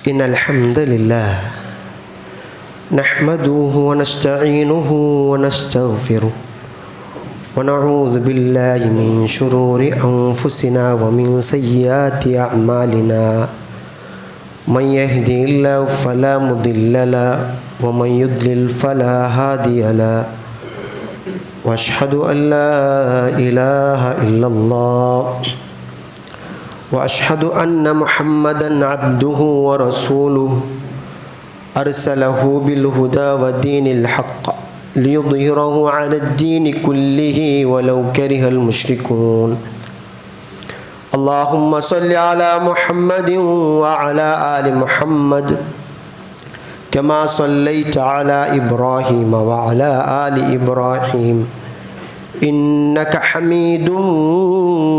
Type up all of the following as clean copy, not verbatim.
إن الحمد لله نحمده ونستعينه ونستغفره ونعوذ بالله من شرور أنفسنا ومن سيئات أعمالنا من يهدي الله فلا مضل له ومن يضلل فلا هادي له وأشهد أن لا إله إلا الله وأشهد أن محمدا عبده ورسوله أرسله بالهدى ودين الحق ليظهره على الدين كله ولو كره المشركون اللهم صل على محمد وعلى آل محمد كما صليت على إبراهيم وعلى آل إبراهيم إنك حميد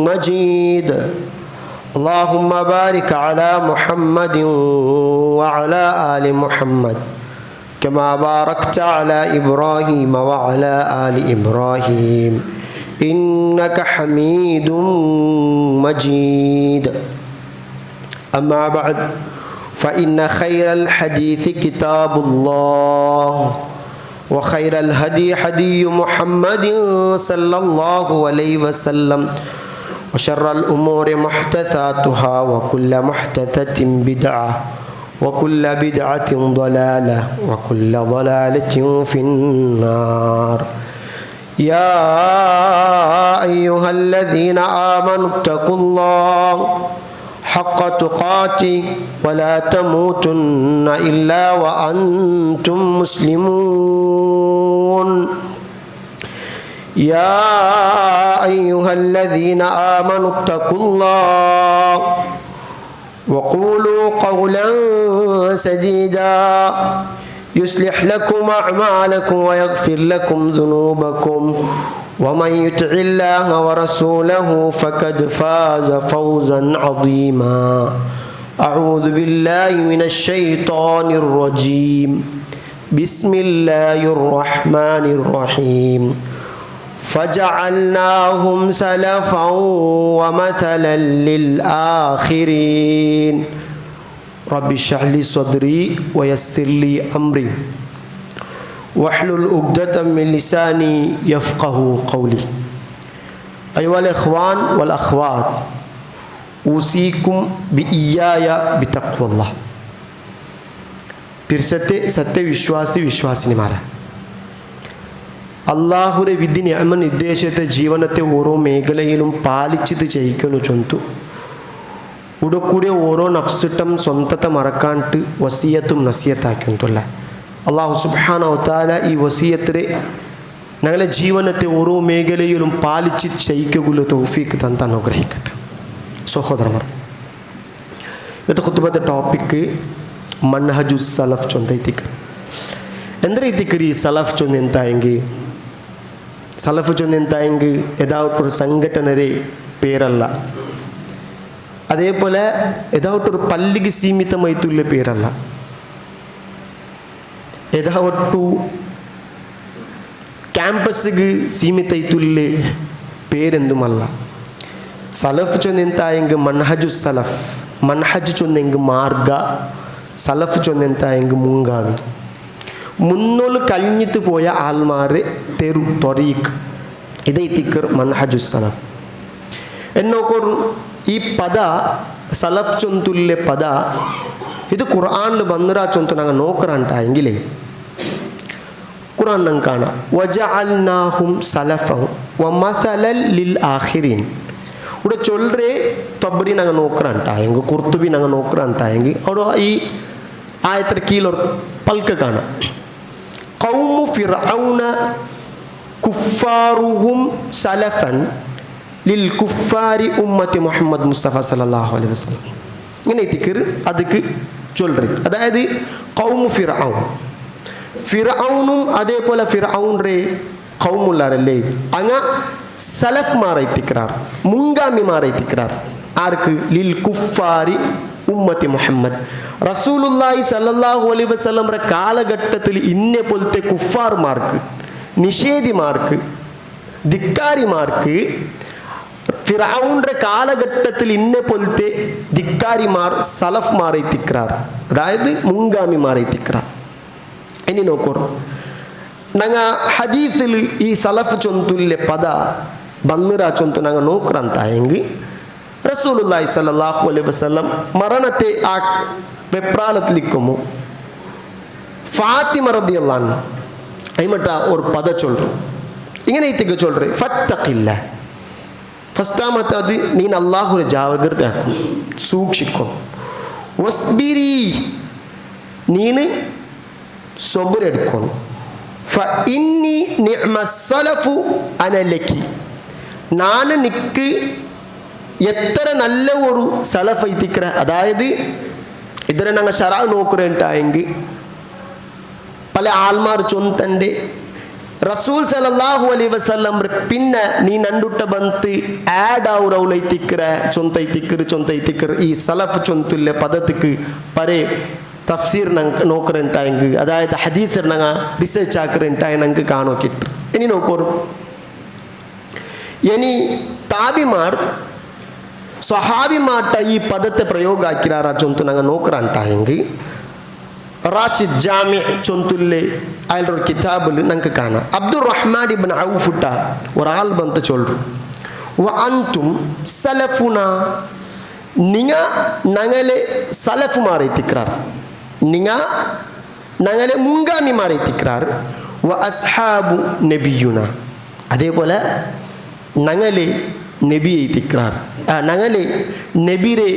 مجيد اللهم بارك على محمد وعلى آل محمد كما باركت على إبراهيم وعلى آل إبراهيم إنك حميد مجيد أما بعد فإن خير الحديث كتاب الله وخير الهدي هدي محمد صلى الله عليه وسلم وشر الأمور محدثاتها وكل محدثة بدعة وكل بدعة ضلالة وكل ضلالة في النار يا أيها الذين آمنوا اتقوا الله حق تقاته ولا تموتن إلا وأنتم مسلمون يا أيها الذين آمنوا اتقوا الله وقولوا قولا سديدا يصلح لكم أعمالكم ويغفر لكم ذنوبكم ومن يطع الله ورسوله فقد فاز فوزا عظيما أعوذ بالله من الشيطان الرجيم بسم الله الرحمن الرحيم فجعلناهم سلفا ومثلا للآخرين رب اشرح لي صدري ويسر لي أمري واحلل عقدة من لساني يفقه قولي أيها الإخوان والأخوات أوصيكم بإياي بتقوى الله പിർസത്തെ സത്യവിശ്വാസിനിമാരെ അള്ളാഹുടെ വിധി നിയമ നിർദ്ദേശത്തെ ജീവനത്തെ ഓരോ മേഖലയിലും പാലിച്ചിട്ട് ചെയ്യിക്കുന്നു ചൊന്തു ഉടക്കൂടെ ഓരോ നഫ്സിട്ടം സ്വന്തത്തെ മറക്കാണ്ട് വസിയത്തും നസിയത്താക്കിയൊന്നുമില്ല അള്ളാഹു സുബ്ഹാനഹു വ തആല ഈ വസിയത്തിനെ ഞങ്ങളുടെ ജീവനത്തെ ഓരോ മേഖലയിലും പാലിച്ച് ചെയ്യിക്കുള്ള തൗഫീഖ് തന്ന് അനുഗ്രഹിക്കട്ടെ. സഹോദരന്മാർ, ഇന്നത്തെ ഖുതുബത്തെ ടോപ്പിക്ക് മൻഹജു സലഫ് ചൊന്തൈത്തിക്ക്. ಎಂದರೈತಿಕರಿ ಸಲಫ್ ಚೊಂದೆಂತಾಯಂಗಿ ಸಲಫ್ ചൊന്നെന്തായെങ്കിൽ ഏതാവട്ടൊരു സംഘടനരെ പേരല്ല, അതേപോലെ ഏതാവട്ടൊരു പള്ളിക്ക് സീമിതമായിട്ടുള്ള പേരല്ല, ഏതാവട്ടു ക്യാമ്പസിಗೆ സീಮಿತೈತುള്ള പേരെന്തുമല്ല. സലഫ് ചൊന്നെന്തായെങ്കിൽ മൻഹജു സലഫ്, മൻഹജ് ചൊന്നെങ്കിൽ മാർഗ, സലഫ് ചൊന്നെന്തായെങ്കിൽ മുൻഗാമി. മുന്നോല് കഴിഞ്ഞിട്ട് പോയ ആൽമാരെ തെരു ത്വരീഖ് ഇതൈത്തിക്കർ മൻഹജു സലഫ് എന്നോക്കൊർ. ഈ പദ സലഫ് ചൊന്തുല്ലെ പദ ഇത് ഖുർആനിൽ ಬಂದಿರಾ ಚೊಂತು ನಂಗೆ ನೋಕರಂಟಾയെങ്കിലേ ഖുർആൻ ನಂಗೆ കാണാം വജഅൽനാഹും സലഫൻ വമസലൻ ലിൽ ആഖിരീൻ. ഇവിടെ ചൊല്ലറെ തബ്രി ನಂಗೆ നോക്കರಂಟಾയെങ്കിൽ കുർത്തുബി ನಂಗೆ നോക്കರಂಟಾയെങ്കിൽ അവിടെ ഈ ആയത്ര കീഴൊരു പൽക്ക് കാണാം. ഖൗമു ഫിർഔന കുഫാറുഹും സലഫൻ ലിൽ കുഫാരി ഉമ്മത്തി മുഹമ്മദ് മുസ്തഫ സല്ലല്ലാഹു അലൈഹി വസല്ലം. ഇങ്ങനെ എത്തിക്കർ അതുക്ക് ചൊല്ലറി. അതായത് ഖൗമു ഫിർഔൻ, ഫിർഔനും അതേപോലെ ഫിർഔൻറെ ഖൗമുള്ളാരല്ലേ അങ്ങ സലഫ്മാരെത്തിക്കാർ, മുൻഗാമിമാരെത്തിക്കാർ. ആർക്ക്? ലിൽ കുഫാരി ഉമ്മത്തി മുഹമ്മദ്. റസൂലുള്ളാഹി സല്ലല്ലാഹു അലൈഹി വസല്ലമയുടെ കാലഘട്ടത്തിൽ ഇന്നെ പോലത്തെ കുഫാർമാർക്ക്, നിഷേധിമാർക്ക്, ധിക്കാരിമാർക്ക് ഫിറഔന്റെ കാലഘട്ടത്തിൽ ഇന്നെ പോലത്തെ ധിക്കാരിമാർ സലഫ്മാരെത്തിക്കാർ, അതായത് മുൻഗാമിമാരെത്തിക്കാർ. ഇനി നോക്കൂ, ഞങ്ങൾ ഹദീസിൽ ഈ സലഫ് ചൊന്തുല്ലെ പദ ബന്നിറ ചൊന്തു ഞങ്ങൾ നോക്കರಂತಾയെങ്കിൽ റസൂലുള്ളാഹി സ്വല്ലല്ലാഹു അലൈഹി വസല്ലം മരണത്തെ ആ വെപ്രാളത്തിലിരിക്കുമോ ഫാത്തിമ റളിയല്ലാഹു അൻഹ അയിമട്ട ഒരു പദ ചൊല്ലും, ഇങ്ങനെ ഇത്തിക്ക് ചൊല്ല് ഫത്തഖില്ല. ഫസ്റ്റാമത്തെ അത് നീ അല്ലാഹുവിനെ ജാഗ്രതയാക്കും, സൂക്ഷിക്കും. വസ്ബിരി, നീന് സബറെടുക്കണം. ഫഇന്നി നിഅമസ്സലഫു അനലക്കി, ನಾನು നിക്ക് എത്ര നല്ല ഒരു സലഫ് ಐತಿಕ್ರ. അതായത് ಇದರ ನಂಗೆ ಶರಾ ನೋಕುರೆಂಟಾയെങ്കിൽ പല ആൾമാർ ചൊന്തണ്ട് റസൂൽ സല്ലല്ലാഹു അലൈഹി വസല്ലം പിന്നെ നീ നണ്ടുട്ട ಬಂತು ಆಡ್ ಅವರೌಲ ಐತಿಕ್ರ ಚೊಂತೈತಿಕ್ರ ഈ സലഫ് ചൊന്തുല്ലെ പദത്തിക്ക് പരേ തഫ്സീർ ನಂಗೆ നോക്കറുണ്ടായെങ്കിൽ, അതായത് ഹദീസർ ഞങ്ങൾ റിസർച്ച് ആക്കറുണ്ടായ ഞങ്ങൾക്ക് കാണോക്കിട്ട്. ഇനി നോക്കൂ, ഇനി താബിമാർ സ്വഹാബിമാട്ട ഈ പദത്തെ പ്രയോഗ ആക്കിരാറ ചൊന്തു ഞങ്ങൾ നോക്കറുണ്ടായെങ്കിൽ റാഷിദ് ജാമി ചൊന്തുല്ലെ അതിലൊരു കിതാബിൽ ഞങ്ങൾക്ക് കാണാം. അബ്ദുറഹ്മാൻ ഇബ്നു ഔഫുട്ട ഒരാൾ ബന്ത് ചൊല്ലു, വ അൻതും സലഫുന, നിങ്ങ ഞങ്ങളെ സലഫുമാരെത്തിക്കാർ, നിങ്ങ ഞങ്ങളെ മുൻഗാമിമാരെത്തിക്കാർ. വ അസ്ഹാബു നബിയുന, അതേപോലെ ഞങ്ങളെ നബി എത്തിക്കാർ, ഞങ്ങളെ നബിരെ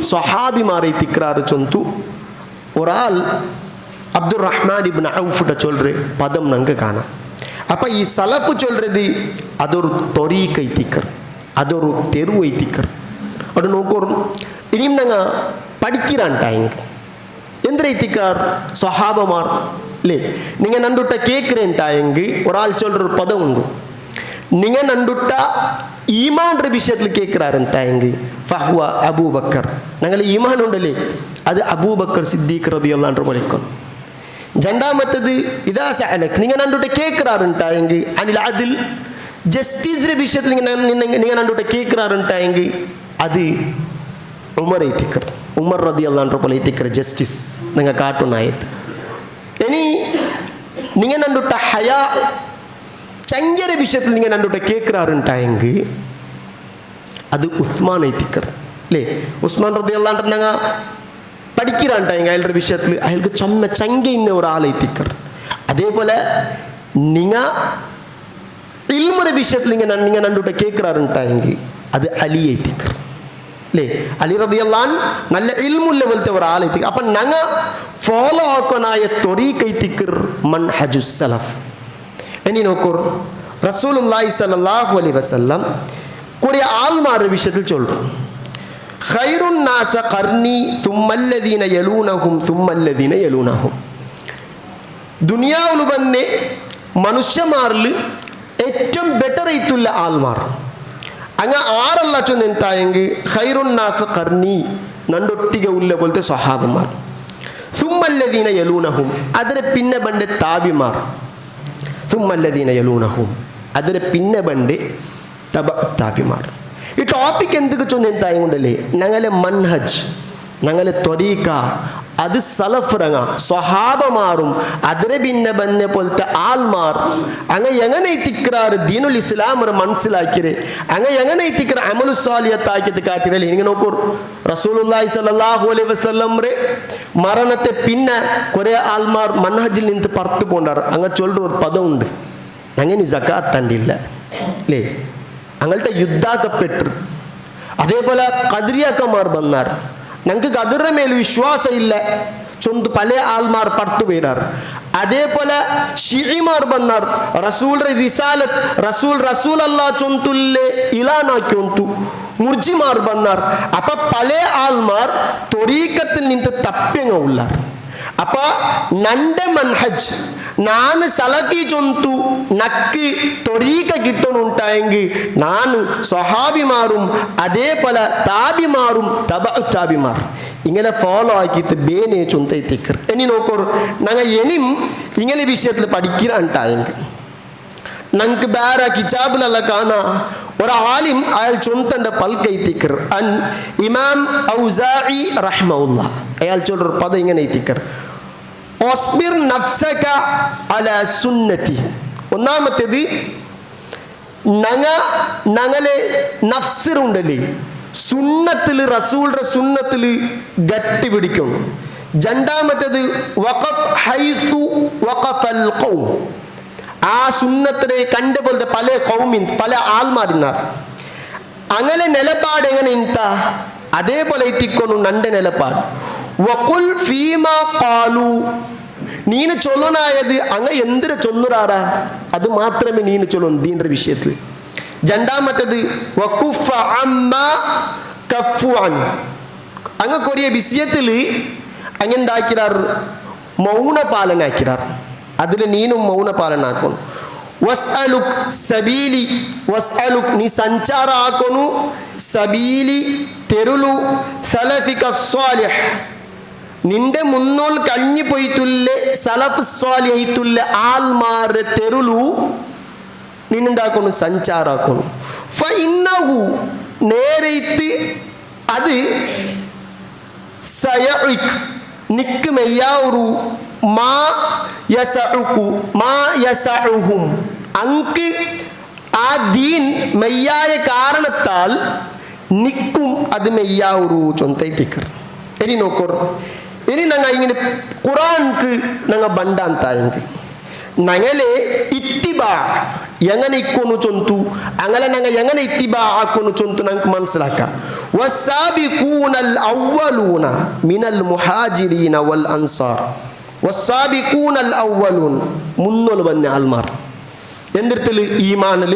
സ്വഹാബിമാരെത്തിക്കാർ ചൊന്തു ഒരാൾ അബ്ദുറഹ്മാൻ ഇബ്നു ഔഫുട്ട ചൊല്ല് പദം ഞങ്ങൾക്ക് കാണാം. അപ്പം ഈ സലഫ് ചൊല്ലുന്നത് അതൊരു തൊരീഖ എത്തിക്കർ, അതൊരു തെരുവ് എത്തിക്കർ. അവിടെ നോക്കൂ, ഇനിയും ഞങ്ങൾ പഠിക്കാണ്ടായെങ്കിൽ എന്തിനെത്തിക്കാർ സ്വഹാബമാർ അല്ലേ. നിങ്ങൾ നണ്ടുട്ട കേൾക്കുറേണ്ടായെങ്കിൽ ഒരാൾ ചൊല്ലൊരു പദമുണ്ട്, നിങ്ങൾ നണ്ടുട്ട ഈമാൻ്റെ വിഷയത്തിൽ കേൾക്കുറാറുണ്ടായെങ്കിൽ ഫഹ്വ അബൂബക്കർ, ഞങ്ങൾ ഈമാൻ ഉണ്ടല്ലേ അത് അബൂബക്കർ സിദ്ദീഖ് റളിയല്ലാഹു അൻഹു വിളിക്കും. രണ്ടാമത്തത് ഇദാ സഅലക്, നിങ്ങൾ നണ്ടുട്ട കേൾക്കുറാറുണ്ടായെങ്കിൽ അനിൽ അദിൽ, ജസ്റ്റിസിന്റെ വിഷയത്തിൽ നിങ്ങൾ നണ്ടുട്ട കേൾക്കുറാറുണ്ടായെങ്കിൽ അത് ഉമർ എത്തിക്കർ, ഉമർ റളിയല്ലാഹു അൻഹു പോലെ എത്തിക്കർ ജസ്റ്റിസ് നിങ്ങൾ കാട്ടുന്നായത്. ഇനി നിങ്ങൾ നണ്ടുട്ട ഹയാ ചങ്കര വിഷയത്തിൽ നിങ്ങൾ നണ്ടുട്ട കേൾക്കുറാറുണ്ടായെങ്കിൽ അത് ഉസ്മാൻ എത്തിക്കർ അല്ലേ. ഉസ്മാൻ റളിയല്ലാഹു അൻഹു ഞങ്ങൾ പഠിക്കാണ്ടായെങ്കിൽ അയാളുടെ വിഷയത്തിൽ അയാൾക്ക് ചങ്ക ഇന്ന ഒരാളെത്തിക്കർ. അതേപോലെ നിങ്ങൾ ഇൽമുടെ വിഷയത്തിൽ നിങ്ങൾ നണ്ടുട്ട കേൾക്കുറാറുണ്ടായെങ്കിൽ അത് അലി എത്തിക്കർ അല്ലേ. അലി റളിയല്ലാഹു അൻഹു നല്ല ഇൽമുള്ള പോലത്തെ ഒരാളെത്തിക്കർ. അപ്പം ഞങ്ങൾ ഫോളോ ആക്കാനായ ത്വരീഖ എത്തിക്കർ മൻഹജുസ് സലഫ്. ഇനി നോക്കൂ, റസൂലുള്ളാഹി സ്വല്ലല്ലാഹു അലൈഹി വസല്ലം കുറേ ആൾമാരുടെ വിഷയത്തിൽ ചൊല്ലും, ഖൈറുൻ നാസ ഖർനി സുമ്മല്ലദീന യലൂനഹും സുമ്മല്ലദീന യലൂനഹും. ദുനിയാവിൽ വന്ന് മനുഷ്യന്മാരിൽ ഏറ്റവും ബെറ്റർ ആയിട്ടുള്ള ആൾമാർ അങ്ങ് ആറല്ല ചൊന്നെന്തായെങ്കിൽ ഖൈറുൻ നാസ ഖർനി നണ്ടൊട്ടിക ഉള്ള പോലത്തെ സ്വഹാബന്മാർ, സുമ്മല്ലദീന യലൂനഹും അതിന് പിന്നെ ബണ്ട് താബിമാർ, സുമ്മല്ലദീന യലൂനഹും അതിന് പിന്നെ ബണ്ട് താബിമാർ. ഈ ടോപ്പിക് എന്തൊക്കെ ചൊന്നെന്തായതുകൊണ്ടല്ലേ ഞങ്ങളെ മൻഹജ് ഞങ്ങളെ ത്വരീഖ അത് സലഫറങ്ങ സ്വഹാബമാറും അതിനെ പിന്നെ ബന്നെ പോലത്തെ ആൾമാർ അങ്ങ് എങ്ങനെ എത്തിക്കാറ് ദീനുൽ ഇസ്ലാം മനസ്സിലാക്കിയത് അങ്ങ് എങ്ങനെ എത്തിക്കാർ അമലു സ്വാലിഹത്താക്കിയത് കാട്ടിരല്ലേ. നിങ്ങൾ നോക്കൂ, റസൂലുള്ളാഹി സ്വല്ലല്ലാഹു അലൈഹി വസല്ലം മരണത്തെ പിന്നെ കുറേ ആൾമാർ മൻഹജിൽ നിന്ന് പുറത്തു പോണ്ടാറ്. അങ്ങ് ചൊല്ലുന്ന ഒരു പദമുണ്ട്, അങ്ങനെ സകാത്ത് തണ്ടില്ല അല്ലേ, അങ്ങനത്തെ യുദ്ധാക്കപ്പെട്ടു. അതേപോലെ ഖദ്രിയാക്കന്മാർ വന്നാർ, ഞങ്ങൾക്ക് ഖദറിന്റെ മേൽ വിശ്വാസം ഇല്ല ചൊന്ത് പല ആൾമാർ പർത്തു പേരാർ. അതേപോലെ ഷിഇമാർ വന്നാർ, റസൂലുടെ റിസാലത്ത് റസൂൽ അല്ലാഹ് ചൊന്തുല്ലെ ഇലാനാക്കി മുർജിമാർ വന്നാർ. അപ്പൊ പല ആൾമാർ ത്വരീഖത്തിൽ നിന്ന് തപ്പ്യങ്ങ ഉള്ളാർ. അപ്പൊ നന്റെ മൻഹജ് ನಾನು ಸಲಫಿ ಚೊಂತು ನಕ್ಕಿ ತ್ವರೀಖ ಕಿಟ್ಟನುಂಟಾയെങ്കിൽ ನಾನು സ്വഹാബിമാരും അതേപോലെ താബിമാരും താബിമാർ ഇങ്ങനെ ഫോളോ ആക്കിയിട്ട് ബേനെ ചൊന്തൈത്തിക്കർ. ഇനി നോക്കൂ, ഞങ്ങൾ ഇനിയും ഇങ്ങനെ വിഷയത്തിൽ പഠിക്കാണ്ടായെങ്കിൽ ഞങ്ങൾക്ക് വേറെ കിതാബിലല്ല കാണാ ഒരു ആലിം അയാൾ ചൊന്തന്റെ പൽക്കൈത്തിക്കർ അൻ ഇമാം ഔസാഇ റഹ്മഹുല്ലാ അയാൾ ചൊല്ലൊരു പദം ഇങ്ങനെ എത്തിക്കർ ഒസ്ബിർ നഫ്സക അലാ സുന്നതി. ഒന്നാമത്തേത് ഞങ്ങളെ നഫ്സിറുണ്ടല്ലേ സുന്നത്തിൽ റസൂലുടെ സുന്നത്തിൽ ഗട്ടി പിടിക്കണം. രണ്ടാമത്തേത് വഖഫ് ഹൈസു വഖഫൽ ഖൗം. ആ സുന്നത്തിനെ കണ്ടുപോലത്തെ പല കൗമിൻ പല ആൾമാരിന്നാർ അങ്ങനെ നിലപാട് എങ്ങനെ ഇന്ത അതേപോലെ എത്തിക്കൊണ്ടു നന്റെ നിലപാട് വഖുൽ ഫീമാ ഖാലു. നീന് ചൊല്ലനായത് അങ്ങ എന്തിനു ചൊല്ലുറാറാ അത് മാത്രമേ നീന് ചൊല്ലും ദീന്റെ വിഷയത്തിൽ. രണ്ടാമത്തേത് വഖുഫ അമ്മാ കഫു അൻ. അങ്ങ കൊറിയ വിഷയത്തിൽ അങ്ങെന്താക്കിറാർ മൗനപാലനാക്കിറാർ. അതിൽ നീനും മൗനപാലനാക്കണം. വസ്അലുക് സബീലി വസ്അലുക് നീ സഞ്ചാര ആക്കണു സബീലി തെരുളു സലഫിക സ്വാലിഹ് നിന്റെ മുന്നോൽ കഴിഞ്ഞു പോയിട്ടുള്ള സലഫ് സ്വാലിഹീത്തുള്ള ആൾമാരുടെ തെരുളു നീനെന്താക്കണം സഞ്ചാരാക്കണം. ഫഇന്നഹു നേരേത്ത് അത് സയഇക് നിക്ക് മെയ്യാറു മാ യസഉകു മാ യസഉഹും. അങ്ക് ആ ദീൻ മെയ്യായ കാരണത്താൽ നിക്കും അത് മെയ്യാവൂ ചൊന്തൈത്തിക്കർ. ഇനി നോക്കോർ ഇനി ഞങ്ങൾ ഇങ്ങനെ ഖുറാൻക്ക് ഞങ്ങൾ ബണ്ടാന്തായെങ്കിൽ ഞങ്ങളെ ഇത്തിബാ എങ്ങനെ ഇക്കൊന്നു ചൊന്തു അങ്ങനെ ഞങ്ങൾ എങ്ങനെ ഇത്തിബാ ആക്കൊന്നു ചൊന്തു ഞങ്ങൾക്ക് മനസ്സിലാക്കാം. വസ്സാബിഖൂനൽ അവ്വലൂന മിനൽ മുഹാജിരീന വൽ അൻസാർ. വസ്സാബിഖൂനൽ അവ്വലൂൻ മുന്നോൽ വന്ന ആൾമാർ എന്തിരത്തിൽ ഈമാനിൽ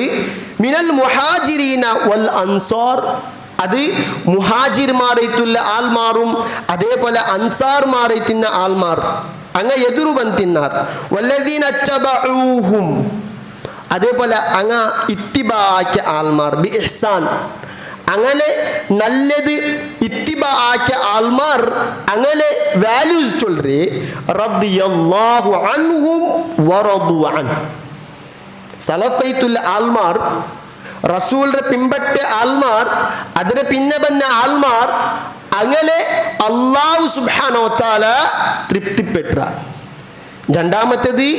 മിനൽ മുഹാജിരീന വൽ അൻസാർ. അത് മുഹാജിർമാരായിട്ടുള്ള ആൾമാറും അതേപോലെ അൻസാർമാരായിട്ടുന്ന ആൾമാർ അങ്ങ എതിരു ബന്തിന്നാർ. വല്ലദീന തബഊഹും അതേപോലെ അങ്ങ ഇത്തിബാഅക്കിയ ആൾമാർ ബി ഇഹ്സാൻ അങ്ങനെ നല്ലത് ഇത്തിബാഅക്കിയ ആൾമാർ അങ്ങനെ വാല്യൂസ് ചൊല്ലറേ റളിയല്ലാഹു അൻഹും വറദു അൻ. സലഫൈത്തുൽ ആൾമാർ റസൂലിന്റെ പിമ്പറ്റ ആൾമാർ അതിന് പിന്നെ വന്ന ആൾമാർ അങ്ങനെ അല്ലാഹു സുബ്ഹാനഹു വ തആല തൃപ്തിപ്പെട്ട. രണ്ടാമത്തേത്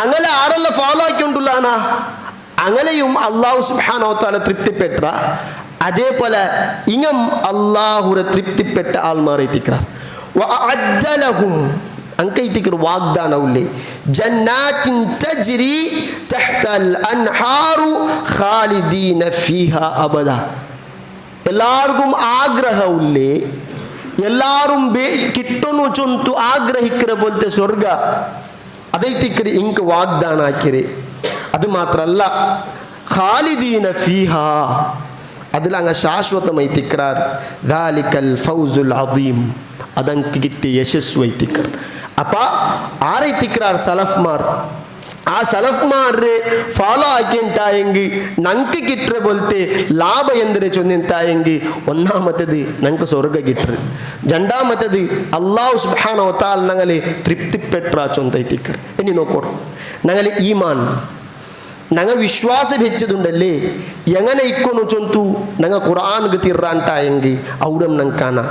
അങ്ങനെ ആരെല്ലാം ഫോളോ ആക്കിക്കൊണ്ടുള്ളാണ് അങ്ങനെയും അല്ലാഹു സുബ്ഹാനഹു വ തആല തൃപ്തിപ്പെട്ട. അതേപോലെ ഇങ്ങം അല്ലാഹുരെ തൃപ്തിപ്പെട്ട ആൾമാരെ എത്തിക്കറ വഅഅദ്ദ ലഹും അങ്കൈത്തിക്കർ വാഗ്ദാനവുല്ലേ ജന്നാത്തിൻ തജ്രി തഹ്തൽ അൻഹാറു ഖാലിദീന ഫീഹാ അബദ. എല്ലാവർക്കും ആഗ്രഹവുല്ലേ എല്ലാവരും കിട്ടുന്നു ചൊന്തു ആഗ്രഹിക്കിற പോലത്തെ സ്വർഗ അതൈത്തിക്കർ ഇങ്ക് വാഗ്ദാന ആക്കിരെ. അത് മാത്രല്ല ഖാലിദീന ഫീഹാ അതിൽ അങ്ങ് ശാശ്വതമായി തിക്രാർ ദാലിക്കൽ ഫൗസുൽ അദീം അതങ്ക് കിട്ടിയ യശസ്വൈ തിക്കർ. അപ്പ ആരെ തിക്രാർ സലഫ്മാർ ആ സലഫ്മാരെ ഫോളോ ആക്കിയിട്ടായെങ്കിൽ ഞങ്ങൾക്ക് കിട്ടുന്ന പോലത്തെ ലാഭ എന്തിനെ ചൊന്നിട്ടായെങ്കിൽ ഒന്നാമത്തേത് ഞങ്ങൾക്ക് സ്വർഗ കിട്ടു. രണ്ടാമത്തേത് അല്ലാഹു സുബ്ഹാനഹു വ തആല ഞങ്ങളെ തൃപ്തിപ്പെട്ട ചൊന്തൈത്തിക്കർ. ഇനി നോക്കൂ ഞങ്ങൾ ഈമാൻ ഞങ്ങൾ വിശ്വാസം വെച്ചതുണ്ടല്ലേ എങ്ങനെ ഇക്കൊന്നു ചൊന്തു ഞങ്ങൾ ഖുർആൻക്ക് തിറാൻട്ടായെങ്കിൽ അവിടെ ഞങ്ങൾക്ക് കാണാം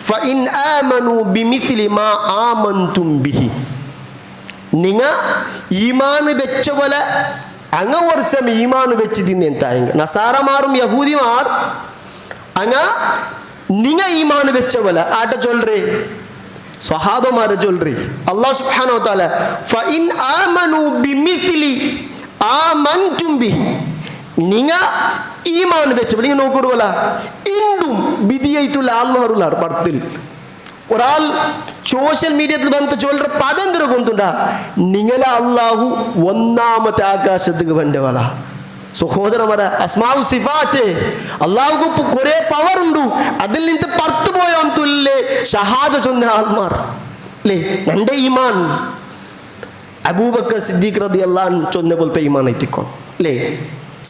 ഫഇൻ ആമനു ബിമിസ്ലി മാ ആമൻതും ബിഹി. നിങ്ങൾ ഈമാന് വെച്ച പോലെ അങ്ങ വർഷം ഈമാന് വെച്ച് തിന്നെന്തായെങ്കിൽ നസാറമാറും യഹൂദിമാർ അങ്ങ നിങ്ങൾ ഈമാന് വെച്ച പോലെ ആട്ട ചൊല്ലറേ സ്വഹാബമാരെ ചൊല്ലറി അല്ലാഹു സുബ്ഹാനഹു വ തആല ഫഇൻ ആമനു ബിമിസ്ലി ആമൻതും ബിഹി. നിങ്ങ ഈമാൻ വെച്ചപ്പോൾ നിങ്ങൾ നോക്കൂല ഇന്നും ബിദിയായിട്ടുള്ള ആൾമാരുള്ള പടത്തിൽ ഒരാൾ സോഷ്യൽ മീഡിയത്തിൽ വന്നിട്ട് ചൊല്ലറ പദം തിരക്കൊണ്ടുണ്ടാ നിങ്ങളെ അല്ലാഹു ഒന്നാമത്തെ ആകാശത്തേക്ക് വണ്ടവല. സഹോദരന്മാരെ അസ്മാഉ സിഫാറ്റ് അല്ലാഹുക്ക് കുറെ പവർ ഉണ്ട്. അതിൽ നിന്ന് പുറത്തു പോയോല്ലേ ഷഹാദ ചൊന്ന ആൾമാർ അല്ലേ. എൻ്റെ ഈമാൻ അബൂബക്കർ സിദ്ദീഖ് റളിയല്ലാഹു അൻഹു ചൊന്ന പോലത്തെ ഈമാൻ ആയിട്ടിക്കോ അല്ലേ.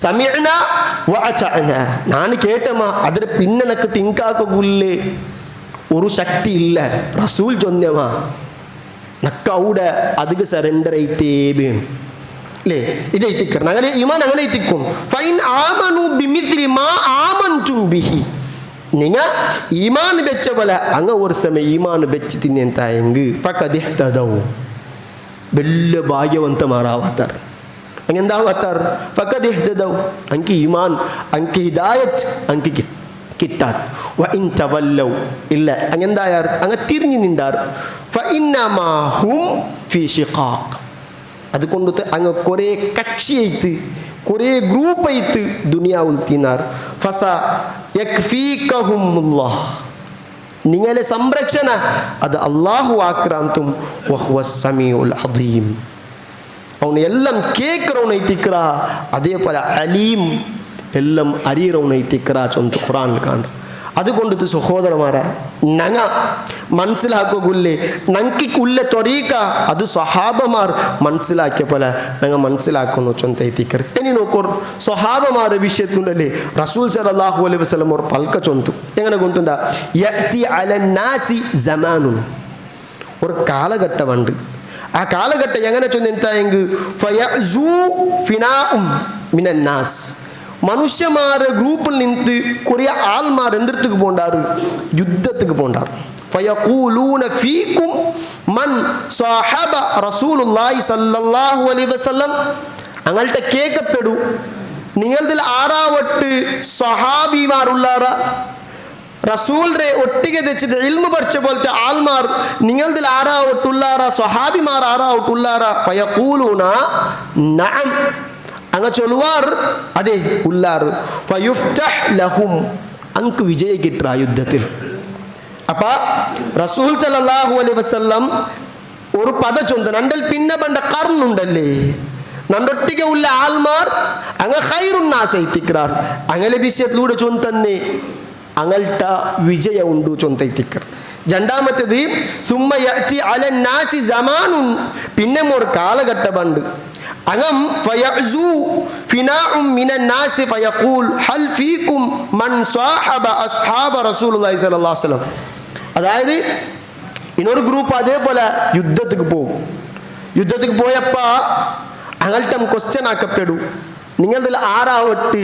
സമീഅന വഅതഅന ഞാൻ കേട്ടമാ അതിന് പിന്നെ എനിക്ക് തിങ്കാക്കുല്ലേ ഒരു ശക്തി ഇല്ല. റസൂൽ ചൊന്നമാ നക്കവിടെ അധിക സറണ്ടർ ആയിട്ടേ ല്ലേ ഇതേ തിക്കർ അങ്ങനെ ഈമാൻ അങ്ങനെ തിക്കും ഫൈൻ ആമനു ബിമിസ്ലി മാ ആമൻതും ബിഹി നിങ്ങ ഈമാൻ വെച്ച പോലെ അങ്ങ് ഒരു സമയം ഈമാൻ വെച്ച് തിന്നെന്തായെങ്കിൽ ഫഖദിഹ്തദൗ വലിയ ഭാഗ്യവന്തമാരാവാത്താർ അങ്ങെന്താവാത്താർ ഫഖദിഹ്തദൗ അങ്കി ഈമാൻ അങ്കി ഹിദായത്ത് അങ്കി കിട്ടാൻ വ ഇൻ തവല്ലൗ ഇല്ല അങ്ങെന്തായാർ അങ്ങ് തിരിഞ്ഞു നിണ്ടാർ ഫഇന്നമാ ഹും ഫീ ഷിഖാഖ് അതുകൊണ്ട് അങ്ങ് കുറേ കക്ഷിയായിട്ട് കുറേ ഗ്രൂപ്പായിട്ട് ദുനിയാവിൽ തീനാർ ഫസ യക്ഫീകഹുമുല്ലാഹ് നിങ്ങളെ സംരക്ഷണ അത് അല്ലാഹു ആക്രാന്തും വഹുവസ് സമീഉൽ അദീം അവന് എല്ലാം കേൾക്കറവനൈത്തിക്കറ അതേപോലെ അലീം എല്ലാം അറിയറവനൈത്തിക്കറ ചൊന്ത് ഖുർആനിൽ കാണും അതുകൊണ്ട് സഹോദരന്മാരെ ഞങ്ങ മനസ്സിലാക്കുകില്ലേ ഞങ്ങൾക്കുള്ള ത്വരീക്ക അത് സ്വഹാബമാർ മനസ്സിലാക്കിയ പോലെ ഞങ്ങൾ മനസ്സിലാക്കുന്നു ചൊന്തൈത്തിക്കർ ഇനി നോക്കൂ സ്വഹാബമാരുടെ വിഷയത്തിലല്ലേ റസൂൽ സല്ലല്ലാഹു അലൈഹി വസല്ലം ഒരു പൽക്ക ചൊന്തു എങ്ങനെ കൊണ്ടുണ്ടാ യഅതി അലന്നാസി സമാനുൻ ഒരു കാലഘട്ടമുണ്ട് ആ കാലഘട്ടം എങ്ങനെ ചൊന്നെന്തായെങ്കിൽ ഫയസൂ ഫിനാഉം മിനന്നാസ് മനുഷ്യന്മാരുടെ ഗ്രൂപ്പിൽ നിന്ന് കുറേ ആൾമാർ എന്തിടത്തേക്ക് പോണ്ടാറ് യുദ്ധത്തേക്ക് പോണ്ടാറ് ഫയഖൂലൂന ഫീകും മൻ സ്വഹബ റസൂലുള്ളാഹി സ്വല്ലല്ലാഹു അലൈഹി വസല്ലം അങ്ങൾടെ കേൾക്കപ്പെടൂ നിങ്ങളിൽ ആറാവട്ട് സ്വഹാബിമാരുള്ളാറ റസൂലിനെ ഒട്ടിಗೆ തെച്ചിട്ട് ഇൽമു പഠിച്ച പോലത്തെ ആൾമാർ നിങ്ങളിൽ ആറാവട്ടുള്ളാറ സ്വഹാബിമാർ ആറാവട്ടുള്ളാറ ഫയഖൂലൂന നഅം അങ്ങ് ചൊല്ലുവാർ അതെ ഉള്ളാർ ഫയുഫ്തഹ് ലഹും അങ്ക് വിജയ കിട്ട യുദ്ധത്തിൽ അപ്പ റസൂൽ സല്ലല്ലാഹു അലൈഹി വസല്ലം ഒരു പദ ചൊന്ത നണ്ടൽ പിന്നെ പണ്ട കർന്നുണ്ടല്ലേ നണ്ടൊട്ടിಗೆ ഉള്ള ആൾമാർ അങ്ങ് ഖൈറുൻ നാസ് ഇത്തിക്റാർ അങ്ങനെ വിഷയത്തിലൂടെ ചൊന്തന്നെ അങ്ങൾട്ട വിജയ ഉണ്ടു ചൊന്തൈത്തിക്കർ രണ്ടാമത്തേത് സുമ്മ യഅതി അലന്നാസി സമാനുൻ പിന്നെ ഒരു കാലഘട്ടമുണ്ട് അങ്ങം ഫയഅസു ഫിനാഉം മിനന്നാസ് ഫയഖൂൽ ഹൽ ഫീകും മൻ സ്വഹബ അസ്ഹാബ റസൂലുള്ളാഹി സ്വല്ലല്ലാഹു അലൈഹി വസല്ലം അതായത് ഇനൊരു ഗ്രൂപ്പ് അതേപോലെ യുദ്ധത്തിക്ക് പോകും യുദ്ധത്തിക്ക് പോയപ്പോൾ അങ്ങൾട്ടം ക്വസ്റ്റ്യൻ ആക്കപ്പെടു നിങ്ങളിൽ ആറാവട്ട്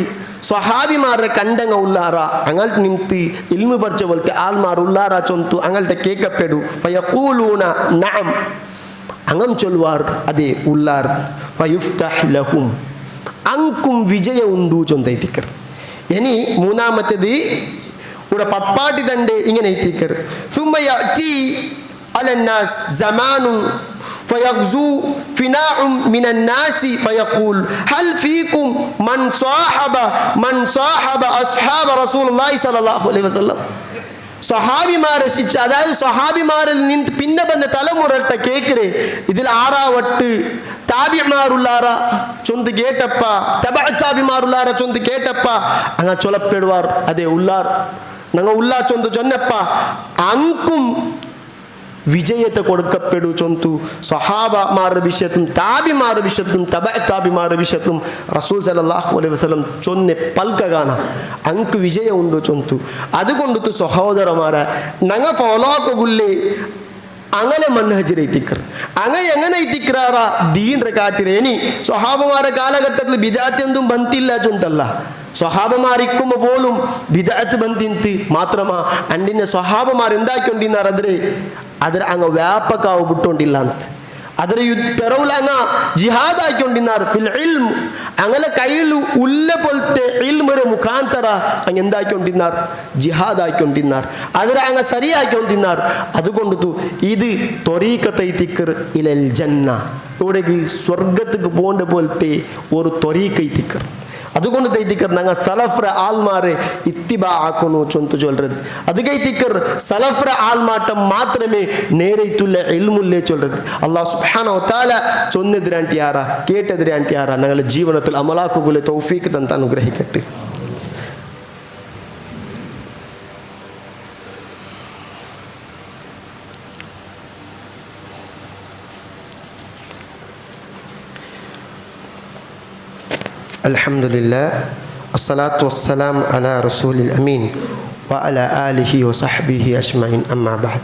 സ്വഹാബിമാരുടെ കണ്ടങ്ങ ഉള്ളാറ അങ്ങൾട്ട് നിಂತು ഇൽമു പഠിച്ച പോലത്തെ ആൾമാർ ഉള്ളാറ ചൊന്തു അങ്ങൾട്ടെ കേൾക്കപ്പെടു ഫയഖൂലൂന നഅം അങ്ങം ചൊല്ലുവാർ അതെ ഉള്ളാർ ഫയുഫ്തഹ് ലഹും അങ്കും വിജയ ഉണ്ടു ചൊന്തൈത്തിക്കർ ഇനി മൂന്നാമത്തേത് ഇവിടെ പപ്പാട്ടി തണ്ട് ഇങ്ങനെ എത്തിക്കർ സുമ്മ യഅതി അലന്നാസ് സമാനുൻ فيغزو فناء من الناس فيقول هل فيكم من صاحب أصحاب رسول الله صلى الله عليه وسلم സ്വഹാബിമാരെ ശിക്ഷ അതായത് സ്വഹാബിമാരിൽ നിന്ന് പിന്നെ വന്ന തലമുറട്ട കേക്കരെ ഇതിൽ ആറാവട്ട് താബിമാരുള്ളാറ ചൊന്ത് കേട്ടപ്പ തബഅത്താബിമാരുള്ളാറ ചൊന്ത് കേട്ടപ്പ അങ്ങ ചൊലപ്പെടുവാർ അതെ ഉള്ളാർ ഞങ്ങൾ ഉള്ളാ ചൊന്ത് ചൊന്നപ്പ അങ്കും വിജയത്തെ കൊടുക്കപ്പെടൂ ചൊന്തു സ്വഹാബമാരുടെ വിഷയത്തും താബിമാരുടെ വിഷയത്തും തബഅത്താബിമാരുടെ വിഷയത്തും റസൂൽ സല്ലല്ലാഹു അലൈഹി വസല്ലം ചൊന്നെ പൽക്കകാന അങ്ക് വിജയ ഉണ്ടു ചൊന്തു അതുകൊണ്ടു സഹോദരന്മാരെ ഞങ്ങൾ ഫോളോ ആക്കുള്ളേ അങ്ങനെ മൻഹജിരൈത്തിക്കർ അങ്ങനെ എങ്ങനെ ഇത്തിക്രാറ ദീൻ്റെ കാട്ടിര ഇനി സ്വഹാബമാരുടെ കാലഘട്ടത്തിൽ ബിദഅത്ത് എന്തും ബന്തില്ല ചൊന്തല്ല സ്വഹാബമാരിക്കുമ്പോൾ പോലും ബിദഅത്ത് ബന്തിന്ത് മാത്രമാ അണ്ടിനെ സ്വഹാബമാർ എന്താക്കിക്കൊണ്ടിരുന്നാർ അതിൽ അങ്ങ് വ്യാപകാവ് വിട്ടുകൊണ്ടില്ല അതിൽ പെറവിൽ അങ്ങ് ജിഹാദ് ആക്കിക്കൊണ്ടിരുന്നാർ ഫിൽ ഇൽം അങ്ങനെ കയ്യിൽ ഉള്ള പോലത്തെ ഇൽമൊരു മുഖാന്തര അങ്ങ് എന്താക്കിക്കൊണ്ടിരുന്നാർ ജിഹാദ് ആക്കിക്കൊണ്ടിരുന്നാർ അതിൽ അങ്ങ് ശരിയാക്കിക്കൊണ്ടിരുന്നാർ അതുകൊണ്ട് ഇത് ത്വരീഖത്തെ തിക്കർ ഇലൽ ജന്ന ഇവിടേക്ക് സ്വർഗത്തേക്ക് പോകേണ്ട പോലത്തെ ഒരു ത്വരീഖ തിക്കർ അതുകൊണ്ട് തൈത്തിക്കർ ഞങ്ങൾ സലഫ്ര ആൾമാരെ ഇത്തിബാ ആക്കുന്നു ചൊന്തു ചൊല്ലത് അതുകൈത്തിക്കർ സലഫ്ര ആൾമാട്ടം മാത്രമേ നേരെത്തുള്ള ഇൽമുല്ലേ ചൊല്ലത് അല്ലാഹു സുബ്ഹാനഹു വ തആല ചൊന്നതിരാണ്ടിയാറ കേട്ടതിരാണ്ടിയാറ ഞങ്ങളുടെ ജീവിതത്തിൽ അമലാക്കുകളെ തൗഫീഖ് തന്ന് അനുഗ്രഹിക്കട്ടെ. Alhamdulillah, assalatu wassalamu ala rasulil amin wa ala alihi wa sahbihi ajma'in amma ba'd.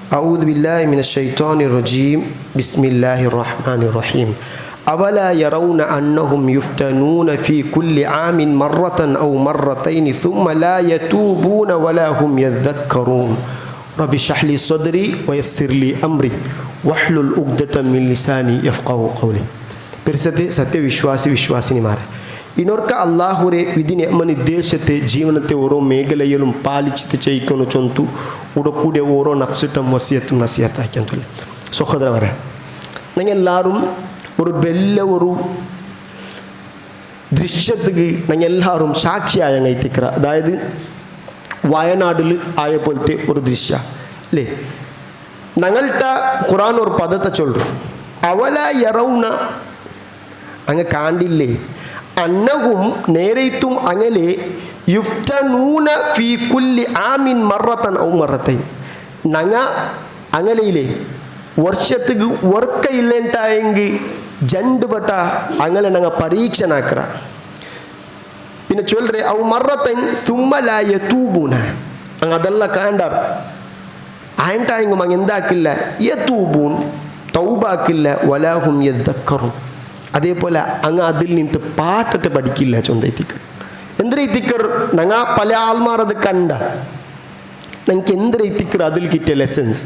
A'udhu billahi minash shaitanir rajim. Bismillahirrahmanirrahim. അവലാ യറൗന അന്നഹും യുഫ്തനൂന ഫീ കുല്ലി ആമിൻ മറത്തൻ ഔ മറത്തൈനി സുമ്മ ലാ യതൂബൂന വലാ ഹും യദ്ദക്കറൂൻ റബ്ബി ഇശ്റഹ് ലി സദ്രി വയസ്സിർ ലി അംരി വഹ്ലുൽ ഉഖ്ദതം മിൻ ലിസാനി യഫ്ഖഹു ഖൗലി. പെരുസത്തെ വിശ്വാസിനിമാരെ ഇനോർക്ക് അള്ളാഹുരെ വിധി നിർദ്ദേശത്തെ ജീവനത്തെ ഓരോ മേഖലയിലും പാലിച്ചിട്ട് ചെയ്യിക്കുന്നു ചൊന്തു ഉടക്കൂടിയ ഓരോ നഫ്സിട്ടും വസിയത്തും നസിയത്താക്കാൻ തൊല്ല സഹോദരന്മാരെ നിങ്ങൾ എല്ലാവരും ഒരു ഒരു ദൃശ്യത്തിക്ക് നിങ്ങൾ എല്ലാവരും സാക്ഷിയായ എത്തിക്കുക. അതായത് വയനാട്ടിൽ ആയ പോലത്തെ ഒരു ദൃശ്യ അല്ലേ. ഞങ്ങളുടെ ഖുർആൻ ഒരു പദത്തെ ചൊല്ലു അവല യറൗന അങ്ങ് കാണ്ടില്ലേ അന്നഹും നേരത്തും അങ്ങനെ യുഫ്തനൂന ഫീ കുല്ലി ആമിൻ മറത്തൻ ഔ മറത്തൈൻ ഞങ്ങ അങ്ങനെയില്ലേ വർഷത്തേക്ക് വർക്കയില്ലെങ്കിൽ ജണ്ടുപെട്ട അങ്ങനെ ഞങ്ങൾ പരീക്ഷനാക്കറ. പിന്നെ ചൊല്ലേ ഔ മറത്തൈൻ തുമ്മലായ തൂബൂന അങ്ങ് അതെല്ലാം കാണ്ടാർ ആയിട്ടായെങ്കും അങ്ങ് എന്താക്കില്ല യതൂബൂൻ തൗബാക്കില്ല വലാഹും യദ്ദക്കറും. അതേപോലെ അങ്ങ് അതിൽ നിന്ന് പാട്ടത്തെ പഠിക്കില്ല ചൊന്തൈത്തിക്കർ എന്തിക്കർ ഞങ്ങ പല ആൾമാർ അത് കണ്ട ഞങ്ങൾക്ക് എന്തിക്കർ അതിൽ കിട്ടിയ ലെസൻസ്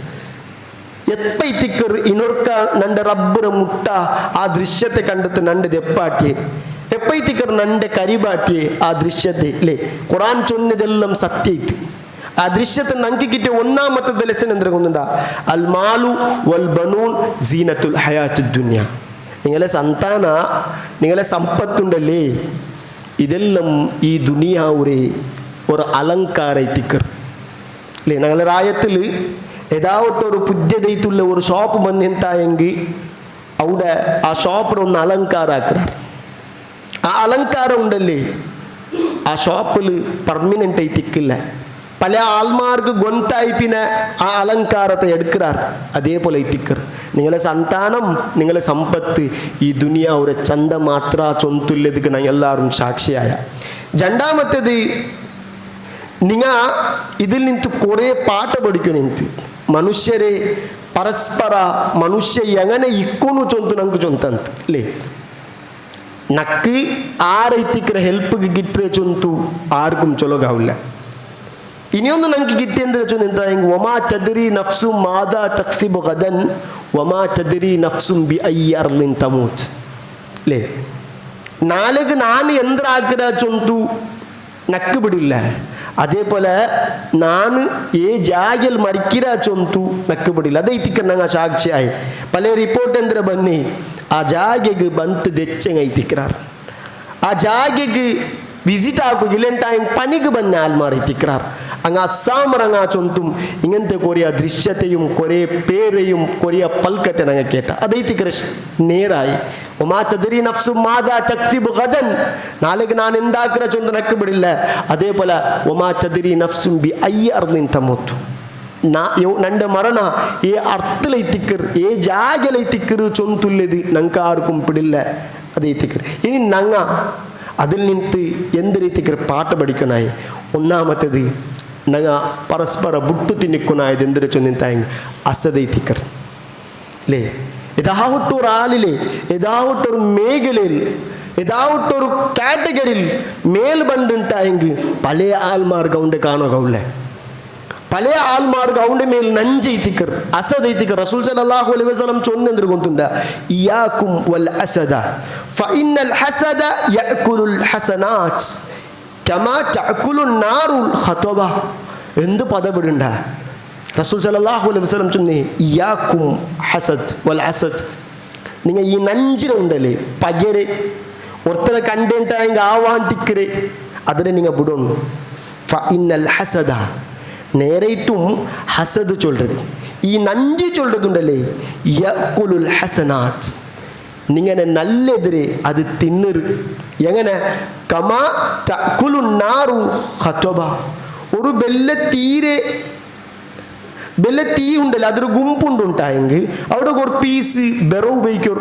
എപ്പത്തിക്കർ ഇനൊർക്ക നന്റെ റബ്ബറ മുട്ട ആ ദൃശ്യത്തെ കണ്ടെത്ത് നണ്ടത് എപ്പാട്ടിയെ എപ്പത്തിക്കർ നന്റെ കരിപാട്ടിയെ ആ ദൃശ്യത്തെ അല്ലേ. ഖുർആൻ ചൊന്നതെല്ലാം സത്യത്ത് ആ ദൃശ്യത്തെ ഞങ്ങൾക്ക് കിട്ടിയ ഒന്നാമത്തെ ലെസൺ എന്തിനാ അൽ മാലു വൽ ബനൂൻ സീനത്തുൽ ഹയാത്തുദ് ദുനിയ. നിങ്ങളെ സന്താന നിങ്ങളെ സമ്പത്തുണ്ടല്ലേ ഇതെല്ലാം ഈ ദുനിയാവുരെ ഒരു അലങ്കാരത്തിക്കർ അല്ലേ. ഞങ്ങളുടെ രായത്തിൽ ഏതാവട്ടൊരു പുതിയതായിട്ടുള്ള ഒരു ഷോപ്പ് വന്നെന്തായെങ്കിൽ അവിടെ ആ ഷോപ്പിനൊന്ന് അലങ്കാരാക്കാർ. ആ അലങ്കാരം ഉണ്ടല്ലേ ആ ഷോപ്പിൽ പെർമനൻ്റ് ആയി തിക്കില്ല. പല ആൾമാർക്ക് ഗൊന്തായി പിന്നെ ആ അലങ്കാരത്തെ എടുക്കാർ. അതേപോലെ എത്തിക്കർ നിങ്ങളെ സന്താനം നിങ്ങളെ സമ്പത്ത് ഈ ദുനിയാവുരെ ചന്ത മാത്ര ചൊന്തുല്ലതിക്ക് ഞങ്ങൾ എല്ലാവരും സാക്ഷിയായ. രണ്ടാമത്തേത് നിങ്ങൾ ഇതിൽ നിന്ന് കുറേ പാട്ട് പഠിക്കണം. എന്ത് മനുഷ്യരെ പരസ്പര മനുഷ്യ എങ്ങനെ ഇക്കൊന്നു ചൊന്തു ഞങ്ങൾക്ക് ചൊന്തಂತ അല്ലേ. നക്ക് ആരെത്തിക്കര ഹെൽപ്പ് കിട്ടിയ ചൊന്തു ആർക്കും ചൊലകാവില്ല. ഇനിയൊന്നും ഞങ്ങൾക്ക് കിട്ടിയെന്ന് വെച്ചാൽ എന്താ വമാ തദ്രി നഫ്സും മാദാ തക്സിബു ഗദൻ വമാ തദ്രി നഫ്സും ബി അയ്യി അർളിൻ തമൂത് അല്ലേ. നാളേക്ക് ഞാൻ എന്താക്കിട ചൊന്തു നക്ക് പിടില്ല. അതേപോലെ ഞാൻ ഏ ജാഗൽ മരിക്കിര ചൊന്തു നക്ക് പിടില്ല. അതೈತಿക്കർ ഞങ്ങൾ സാക്ഷിയായി. പല റിപ്പോർട്ട് എന്തിനാ ബന്നി ആ ജാഗക്ക് ಬಂತು ದೆಚ್ಚಂಗೈತಿಕ್ರಾರ್. ಆ ಜಾಗೆಗೆ വിസിറ്റ് ആക്കുകയില്ല ടൈം പനിക്ക് വന്ന ആൽമാറിത്തിക്കാർ. അങ്ങ് അസാമറങ്ങാ ചൊന്തും ഇങ്ങനത്തെ കുറേ ദൃശ്യത്തെയും കുറേ പേരെയും കുറേ പൽക്കത്തെ ഞങ്ങൾ കേട്ട അതൈത്തിക്കര നേരായി. ഒമാ ചദരി നഫ്സു മാദാ തക്സിബു ഗദൻ നാളേക്ക് ഞാൻ എന്താക്കിற ചൊന്തു നക്ക് ಬಿಡಿಲ್ಲ. അതേപോലെ ഒമാ ചദരി നഫ്സും ബി അയ്യി അർളിൻ തമൂത്ത് നന്റെ മരണ ഏ അർത്ഥലൈത്തിക്കർ ഏ ജാഗലൈത്തിക്കർ ചൊന്തുള്ളത് ഞങ്ങൾക്ക് ആർക്കും പിടില്ല. അതൈത്തിക്കർ ഇനി ഞങ്ങ അതിൽ നിന്ന് എന്ത് രീതിക്ക് പാട്ട് പഠിക്കണായി. ഒന്നാമത്തേത് ഞങ്ങൾ പരസ്പര ബുട്ടു തിന്നിക്കുന്നായത് എന്തൊരു ചൊന്നിത്തായി അസദൈത്തിക്കർ അല്ലേ. ഏതാവട്ടൊരു ആളിലെ ഏതാവട്ടൊരു മേഖലയിൽ ഏതാവട്ടൊരു കാറ്റഗറിയിൽ മേൽ ബണ്ടുണ്ടായെങ്കിൽ പല ആൾമാർക്ക് അവൻ്റെ കാണുകയില്ല. പല ആൾമാർക്ക് അവൻ്റെ മേൽ നഞ്ചൈത്തിക്കർ അസദൈത്തിക്കർ. റസൂൽ സല്ലല്ലാഹു അലൈഹി വസല്ലം ചൊന്നെന്തൊരു കൊണ്ടുണ്ട ഇയാക്കും വൽ അസദ ഫഇന്നൽ ഹസദ യഅകുലുൽ ഹസനാത്ത് കമാ തഅകുലുൻ നാറുൽ ഖതബ. എന്ത് പദവിടണ്ട റസൂൽ സല്ലല്ലാഹു അലൈഹി വസല്ലം ചൊന്നേ ഇയാക്കും ഹസദ് വൽ അസദ്. നിങ്ങൾ ഈ നഞ്ചിനുണ്ടല്ലേ പകരെ ഒരുത്തരെ കണ്ടിട്ടായെങ്കിൽ ആവാണ്ടിക്കരെ അതിനെ നിങ്ങൾ വിടണം. ഫഇന്നൽ ഹസദ നേരേറ്റും ഹസദ് ചൊല്ലത് ഈ നഞ്ചി ചൊല്ലതുണ്ടല്ലേ യഅകുലുൽ ഹസനാത്ത് നിങ്ങനെ നല്ലെതിരെ അത് തിന്നറ്. എങ്ങനെ കമാ തഅകുലുൻ നാറു ഖതബ ഒരു ബെല്ലത്തീ ഉണ്ടല്ലോ അതൊരു ഗുമ്പുണ്ടുണ്ടായെങ്കിൽ അവിടെ ഒരു പീസ് ബെറവ് ഉപയോഗിക്കും.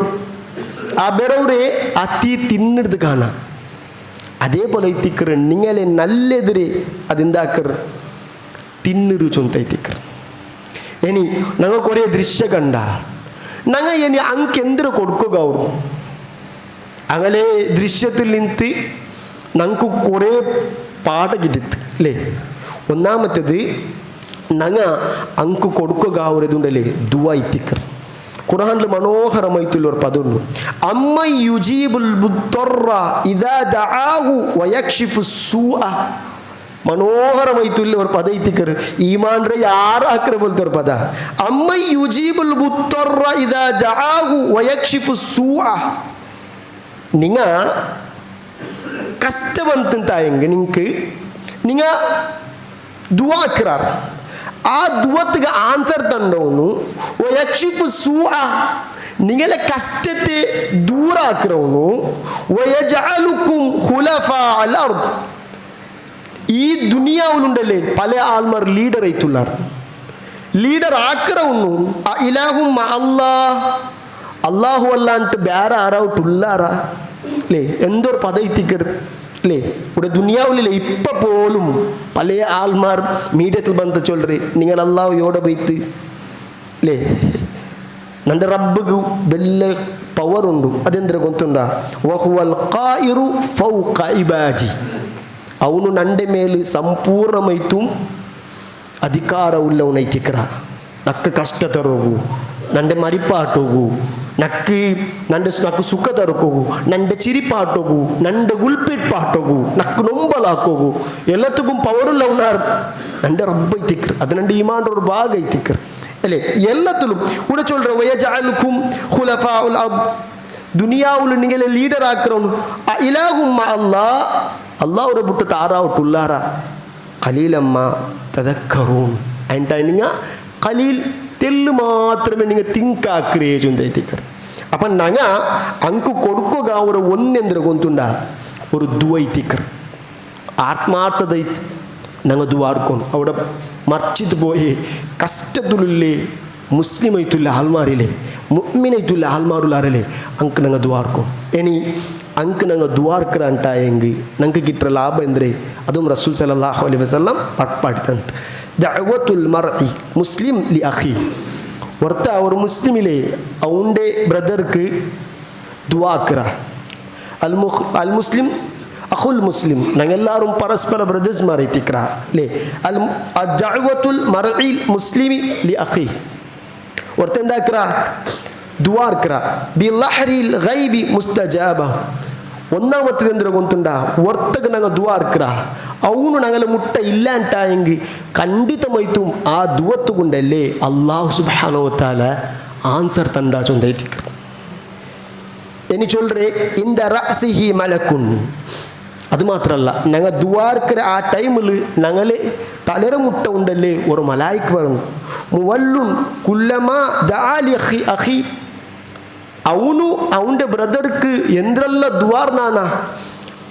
ആ ബെറവറെ ആ തീ തിന്നെടുത്ത് കാണാം. അതേപോലെ എത്തിക്കർ നിങ്ങളെ നല്ലെതിരെ അതെന്താക്കർ തിന്നൊരു ചൊന്തൈത്തിക്കർ. ഇനി ഞങ്ങൾ കുറേ ദൃശ്യ കണ്ട ഞങ്ങൾ ഇനി അങ്ക് എന്തിനു കൊടുക്കുക അവർ അങ്ങനെ ദൃശ്യത്തിൽ നിന്ന് നമുക്ക് കുറേ പാഠം കിട്ടിത്ത് അല്ലേ. ഒന്നാമത്തേത് ഞങ്ങ അങ്ക് കൊടുക്കുക ആവുന്നതുണ്ടല്ലേ ദുആ ഇത്തിക്കർ. ഖുർആനിൽ മനോഹരമായിട്ടുള്ള ഒരു പദമുണ്ട്, അമ്മ യുജീബുൽ മുദ്ദറ ഇദാ ദഅാഹു വയക്ഷിഫു സൂഅ. മനോഹരമായിട്ടുള്ള ഒരു പദ ഇത്തിക്കർ, ഈമാന്റെ ആറാക്കര പോലത്തെ ഒരു പദ. അമ്മ യുജീബുൽ മുദ്ദറ ഇദാ ദഅാഹു വയക്ഷിഫു സൂഅ. നിങ്ങ കഷ്ടവന്തായെങ്കിൽ നിങ്ങൾക്ക് നിങ്ങൾ ദുആക്കിറാർ, ആ ദുആക്ക് ആൻസർ തന്നോന്നു വയക്ഷിഫു സൂഅ, നിങ്ങളെ കഷ്ടത്തെ ദൂരാക്കിറോന്നു വയജഅലുക്കും ഖുലഫാ അൽ അർദ്. ഈ ദുനിയാവിലുണ്ടല്ലേ പല ആൾമാർ ലീഡർ ആയിട്ടുള്ളാർ, ലീഡർ ആക്കിറോന്നു ഇലാഹും അല്ലാഹ്, അല്ലാഹു അല്ലാണ്ട് വേറെ ആരായിട്ടുള്ളാറാ അല്ലേ. എന്തൊരു പദയിത്തിക്കർ അല്ലേ. ഇവിടെ ദുനിയാവിലെ ഇപ്പം പോലും പല ആൾമാർ മീഡിയത്തിൽ ബന്ധ ചൊല്ലറ് നിങ്ങൾ അല്ലാഹു യോടെ പോയിത്ത് അല്ലേ. നന്റെ റബ്ബുക്ക് വലിയ പവറുണ്ട്, അതെന്തൊരു ಗೊತ್ತುಂಟಾ, വഹുവൽ ഖായിറു ഫൗഖ ഇബാദി. ಅವನು ನಂಡೆ ಮೇಲೆ ಸಂಪೂರ್ಣಮೈತುಂ ಅಧಿಕಾರವುಳ್ಳವನೈತಿಕ್ರ. ನಕ್ಕ ಕಷ್ಟ ತರೋಗು, ನಂಡೆ ಮರಿಪಾಟೋಗು, ನಂಡೆ ಸುಖ ತರಕೋಗು, ನಂಡೆ ಚಿರಿಪಾಟೋಗು, ನಂಡೆ ಉಲ್ಪಿಟ್ಪಾಟೋಗು, ನಕ್ಕು ನೊಂಬಲಾಕೋಗು, ಎಲ್ಲತ್ತಿಗೂ ಪವರುಲ್ಲ ಉನ್ನಾರ್ ನಂಡೆ ರಬ್ಬ ಐತಿಕ್ರ. ಅದು ನಂಡೆ ಈಮಾನ್ರ ಭಾಗ ಐತಿಕ್ರ അല്ലേ. എല്ലാത്തിലും ഇവിടെ ചൊല്ലുற വയജഅലുക്കും ഖുലഫാഉൽ അർദ്, ദുനിയാവുൽ നിങ്ങളെ ലീഡർ ആക്കറോನು ഇലാഹും അല്ലാഹ്, അല്ലാഹുരെ ಬಿಟ್ಟು താറാവുട്ടുള്ളാര ഖലീലമ്മ തദക്കറൂൻ. അതിൻ്റെ നിങ്ങൾ ഖലീൽ തെല്ല് മാത്രമേ നിങ്ങൾ തിങ്ക് ആക്കറേ ചൊന്തൈത്തിക്കർ. അപ്പം ഞങ്ങ അങ്ക് കൊടുക്കുക ഒരു ഒന്നെന്തര ഗൊಂತುಂಡ ഒരു ദുആയിത്തിക്കർ, ആത്മാർത്ഥത ഞങ്ങൾ ദുആർക്കും. അവിടെ മർച്ചിത്ത് പോയി കഷ്ടത്തിലുള്ളേ മുസ്ലിമായിട്ടുള്ള ആൾമാരില്ലേ, മുഅ്മിനായിട്ടുള്ള ആൾമാരുള്ളാരല്ലേ, അങ്ക് ഞങ്ങൾ ദുആർക്കും. ഇനി അങ്ക് ഞങ്ങൾ ദുആർക്കറ ಅಂತಾയെങ്കിൽ ഞങ്ങൾക്ക് കിട്ടുന്ന ലാഭം എന്തേ, അതും റസൂൽ സല്ലല്ലാഹു അലൈഹി വസല്ലം പട്പാടിത്തಂತ. ദഅവത്തുൽ മർഇ മുസ്ലിം ലി അഖി. ഒർത്ത ഒരു മുസ്ലിമിലെ അവൻ്റെ ബ്രദർക്ക് ദുആക്കറ. അൽ മുസ്ലിം അഖുൽ മുസ്ലിം, ഞങ്ങളെല്ലാവരും പരസ്പര ബ്രദേഴ്സ്മാരെത്തിക്കറ അല്ലേ. ദഅവത്തുൽ മർഇ മുസ്ലിമി ലി അഖി. ഒർത്ത എന്താക്കറ ദുആർക്കറ ബിലഹരിൽ ഗൈബി മുസ്തജാബ. ഒന്നാമത്തേത് എന്തൊരു ഗൊಂತುಂಡ, ഒರ್ತക്ക് ഞങ്ങൾ ദുആർക്കറ ಅವನು ഞങ്ങളെ മുട്ട ಇಲ್ಲ ಅಂತಾയെങ്കിൽ ಖಂಡಿತമായിട്ടും ആ ദുആത്ത് കൊണ്ടല്ലേ അല്ലാഹു സുബ്ഹാനഹു വ തആല ആൻസർ തണ്ടാ ചൊന്തൈത്തിക്കർ. ഇനി ചൊല്ലറേ ഇന്ദ റഅസിഹി മലക്കുൻ. അത് മാത്രമല്ല, ഞങ്ങൾ ദുആർക്കറ ആ ടൈമിൽ ഞങ്ങളെ തലര മുട്ട ഉണ്ടല്ലേ ഒരു മലായിക്ക് പറഞ്ഞു, മുവല്ലുൻ കുല്ലമാ ദഅാ ലി അഖി. ಅವನು അവൻ്റെ ബ്രദർക്ക് എന്തെല്ലാം ദുആർനാണ്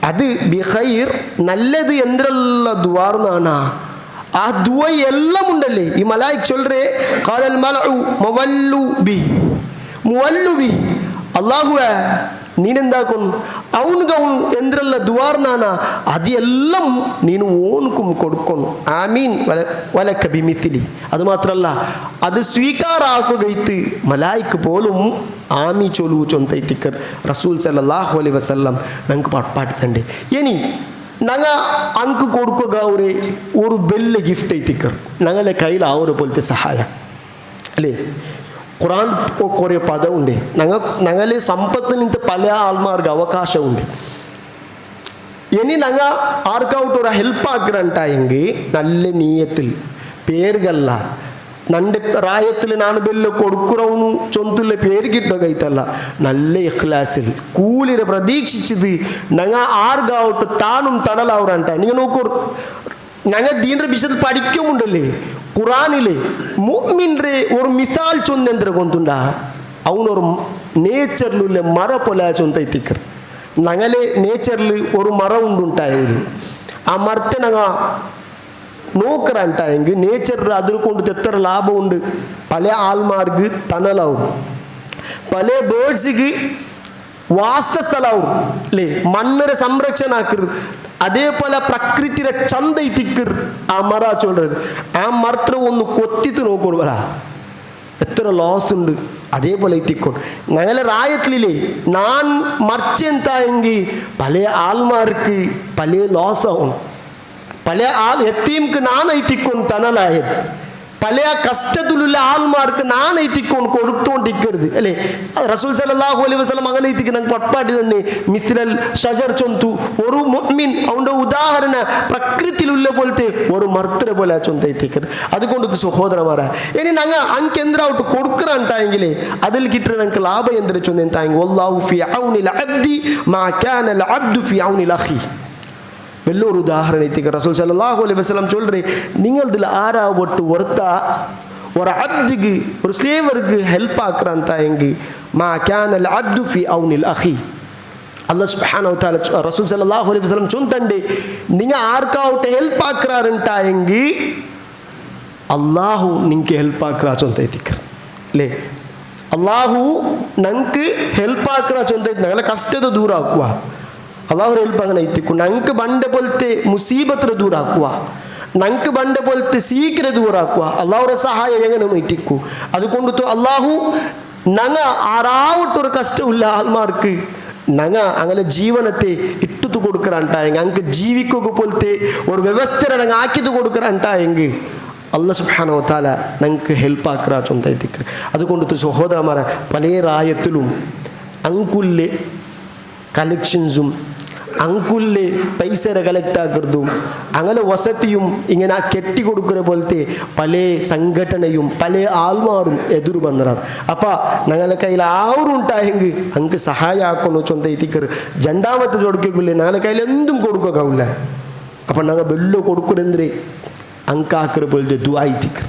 അത് ബിഖൈർ നല്ലത് എന്തെല്ലാം ദുആർനാണ് ആ ദുആ എല്ലാം ഉണ്ടല്ലേ. ഈ മലായിക്ക് ചൊല്ലറേ ഖാലൽ മലഉ മുവല്ലു ബി അല്ലാഹുവേ നീനെന്താക്കും അവനുക്ക് അവನು എന്തെല്ലാം ദുആർനാണ് അത് എല്ലാം ನೀನು ഓനുക്കും കൊടുക്കുന്നു. ആമീൻ വലക ബിമിത്ലി. അത് മാത്രമല്ല അത് സ്വീകാരാക്കുകയിത്ത് മലായിക്ക് പോലും ആമി ചൊല്ലു ചൊന്തൈത്തിക്കർ റസൂൽ സല്ലല്ലാഹു അലൈഹി വസല്ലം ഞങ്ങൾക്ക് പട്പാടിത്തണ്ട്. ഇനി ഞങ്ങൾ അങ്ക് കൊടുക്കുക ഒരു വലിയ ഗിഫ്റ്റ് ഐത്തിക്കർ ഞങ്ങളെ കയ്യിൽ ആ ഒരു പോലത്തെ സഹായം അല്ലേ. ഖുർആൻ കുറേ പദമുണ്ട്. ഞങ്ങളെ സമ്പത്തിൽ നിന്ന് പല ആൾമാർക്ക് അവകാശമുണ്ട്. ഇനി ഞങ്ങൾ ആർക്കാവട്ട് ഒരു ഹെൽപ്പ് ആക്കിറണ്ടായെങ്കിൽ നല്ല നീയത്തിൽ പേരുകല്ല നന്റെ പ്രായത്തിൽ ನಾನು ಬೆಲ್ಲ കൊടുക്കണവನು ചൊന്തുള്ള പേര് കിട്ടുക കൈത്തല്ല, നല്ല ഇഖ്ലാസിൽ കൂലിരെ പ്രതീക്ഷിച്ചത് ഞങ്ങൾ ആർക്കാവട്ട് താനും തണലാവറണ്ട. നിങ്ങൾ നോക്കൂ, ഞങ്ങൾ ദീൻ്റെ വിഷയത്തിൽ പഠിക്കുമുണ്ടല്ലേ ഖുറാനിലെ മുഅ്മിൻറെ ഒരു മിസാൽ ചൊന്നെന്തര ഗൊಂತುಂಡ, അവനൊരു നേച്ചറിലുള്ള മര പോലെ ചൊന്തൈത്തിക്കർ. ഞങ്ങളെ നേച്ചറിൽ ഒരു മരം ഉണ്ടുണ്ടായെങ്കിൽ ആ മരത്തെ ഞങ്ങൾ നോക്കറാണ്ടായെങ്കിൽ നേച്ചറിൽ അതിൽ കൊണ്ട് എത്ര ലാഭമുണ്ട്. പല ആൾമാർക്ക് തണലാവും, പല ബേഡ്സിക്ക് വാസസ്ഥലാവും അല്ലേ, മണ്ണിനെ സംരക്ഷണ ആക്കർ. അതേപോലെ പ്രകൃതിയുടെ ചന്തൈത്തിക്കർ ആ മര ചൊല്ലത്. ആ മരത്തിൽ ഒന്ന് കൊത്തിത്ത് നോക്കൂല എത്ര ലോസ് ഉണ്ട്. അതേപോലെ എത്തിക്കും ഞങ്ങളെ റായത്തിലേ ഞാൻ മറിച്ചെന്തായെങ്കിൽ പല ആൾമാർക്ക് പല ലോസാവും പല ആൾ എത്തീംക്ക് ഞാൻ എത്തിക്കും തണലായത് പല കഷ്ടത്തിലുള്ള ആൾമാർക്ക് ഞാൻ എത്തിക്കൊണ്ട് കൊടുത്തുകൊണ്ടിരിക്കരുത് അല്ലേ റസൂൽ സല്ലല്ലാഹു അലൈഹി വസല്ലം അങ്ങനെ എത്തിക്കുന്ന പട്പാടി തന്നെ മിസ്ലൽ ഷജർ ചൊന്തു ഒരു മുഅ്മിൻ അവൻ്റെ ഉദാഹരണ പ്രകൃതിയിലുള്ള പോലത്തെ ഒരു മർത്തര പോലെ ചൊന്ത എത്തിക്കരുത് അതുകൊണ്ട് സഹോദരന്മാരാ ഇനി ഞങ്ങൾ അങ്ക് എന്തിനാവട്ട് കൊടുക്കറാണ്ടായെങ്കിലേ അതിൽ കിട്ടുന്ന ഞങ്ങൾക്ക് ലാഭം എന്തിനാ ചൊന്ന എന്തായെങ്കിൽ വല്ലാഹു ഫി ഔനിൽ അബ്ദി മാ കാനൽ അബ്ദു ഫി ഔനിൽ അഖി വലിയൊരു ഉദാഹരണത്തേക്ക് റസൂൽ സല്ലല്ലാഹു അലൈഹി വസല്ലം ചൊല്ലറേ നിങ്ങളതിൽ ആരാ ഒട്ട് ഒർത്ത ഒരു അബ്ദിക്ക് ഒരു സ്ലേവർക്ക് ഹെൽപ്പ് ആക്കുറാന്തായെങ്കിൽ മാ കാനൽ അബ്ദു ഫി ഔനിൽ അഖി അല്ലാഹു സുബ്ഹാനഹു വ തആല റസൂൽ സല്ലല്ലാഹു അലൈഹി വസല്ലം ചൊന്തണ്ടേ നിങ്ങൾ ആർക്കാവട്ടെ ഹെൽപ്പ് ആക്കുറാറുണ്ടായെങ്കിൽ അള്ളാഹു നിങ്ങൾക്ക് ഹെൽപ്പ് ആക്കുറാ ചൊന്ത എത്തിക്കർ അല്ലേ അള്ളാഹു ഞങ്ങൾക്ക് ഹെൽപ്പ് ആക്കുറാ ചൊന്ത ഞങ്ങളെ കഷ്ടത ദൂരാക്കുക അള്ളാഹു ഹെൽപ്പ് അങ്ങനെ എത്തിക്കും ഞങ്ങൾക്ക് ബണ്ട പോലത്തെ മുസീബത്ര ദൂരാക്കുക ഞങ്ങൾക്ക് ബണ്ട പോലത്തെ സീക്ര ദൂരാക്കുക അള്ളാഹുടെ സഹായം എങ്ങനെ എത്തിക്കൂ അതുകൊണ്ട് അള്ളാഹു ഞങ്ങ ആറാവട്ടൊരു കഷ്ടമില്ല ആൾമാർക്ക് ഞങ്ങ അങ്ങനെ ജീവനത്തെ ഇട്ടു കൊടുക്കറാണ്ടായെങ്കിൽ ഞങ്ങൾക്ക് ജീവിക്കുക പോലത്തെ ഒരു വ്യവസ്ഥ ഞങ്ങൾ ആക്കിയത് കൊടുക്കറാണ്ടായെങ്കിൽ അല്ലാഹു സുബ്ഹാനഹു വ തആല ഞങ്ങൾക്ക് ഹെൽപ്പ് ആക്കുറാ ചൊന്ത എത്തിക്കർ അതുകൊണ്ട് സഹോദരന്മാരെ പല റായത്തിലും അങ്കുല്ലെ കളക്ഷൻസും അങ്കുല്ലെ പൈസ കളക്ട് ആക്കുന്നതും അങ്ങനെ വസതിയും ഇങ്ങനെ കെട്ടിക്കൊടുക്കുന്ന പോലത്തെ പല സംഘടനയും പല ആൾമാരും എതിർ വന്നതാണ് അപ്പം ഞങ്ങളുടെ കയ്യിൽ ആവറുണ്ടായെങ്കിൽ അങ്ങ് സഹായമാക്കുന്നു ചൊന്ത എത്തിക്കർ രണ്ടാമത്തെ കൊടുക്കില്ലേ ഞങ്ങളുടെ കയ്യിൽ എന്തും കൊടുക്കാവില്ല അപ്പം ഞങ്ങൾ വെല്ലോ കൊടുക്കുന്നെന്തേ അങ്കാക്കറ പോലത്തെ ദുആയിത്തിക്കർ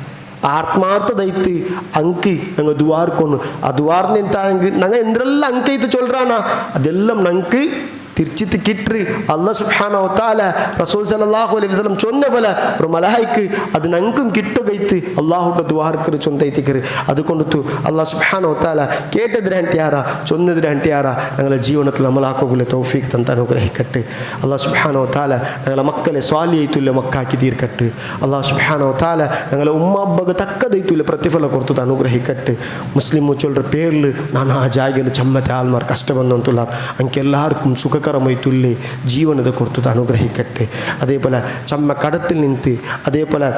ആത്മാർത്ഥതൈത്ത് അങ്കി ഞങ്ങൾ ദുവാർക്കൊന്നു ആ ദുവാറിന് എന്തായെങ്കിൽ ഞങ്ങൾ എന്തെല്ലാം അങ്കൈത്ത് ചൊല്ലാനാ അതെല്ലാം ഞങ്ങൾക്ക് തിരിച്ചിട്ട് കിട്ടി അല്ലാഹു സുബ്ഹാനഹു വ തആല റസൂൽ സല്ലല്ലാഹു അലൈഹി വസല്ലം ചൊന്ന പോലെ ഒരു മലായിക്ക് അത് ഞങ്ങൾക്കും കിട്ടുകൈത്ത് അള്ളാഹുടെ ദുആർക്ക് ചൊന്തൈത്തിക്കർ അതുകൊണ്ട് അല്ലാഹു സുബ്ഹാനഹു വ തആല കേട്ടതിരണ്ടിയാറാ ചൊന്നതിരണ്ടിയാറാ ഞങ്ങളുടെ ജീവിതത്തിൽ അമലാക്കുള്ള തൗഫീഖ് തന്ന് അനുഗ്രഹിക്കട്ടെ അല്ലാഹു സുബ്ഹാനഹു വ തആല ഞങ്ങളുടെ മക്കളെ സ്വാലിഹൈത്തുള്ള മക്കാക്കി തീർക്കട്ടെ അല്ലാഹു സുബ്ഹാനഹു വ തആല ഞങ്ങളുടെ ഉമ്മ അബ്ബക്ക് തക്കതൈത്തുള്ള പ്രതിഫല കൊടുത്ത് അനുഗ്രഹിക്കട്ടെ മുസ്ലിം മുച്ചോളുടെ പേരിൽ ನಾನು ಆ ಜಾಗದಲ್ಲಿ ಚಮ್ಮತೆ ಆಲ್ಮಾರ್ ಕಷ್ಟ ಬಂದಂತುಲ್ಲ ಅಂಕೆ ಎಲ್ಲಾರ್ക്കും സുഖകരമായിട്ടുള്ള ജീവനത കൊടുത്ത് അനുഗ്രഹിക്കട്ടെ അതേപോലെ ചമ്മ കടത്തിൽ നിന്ന് അതേപോലെ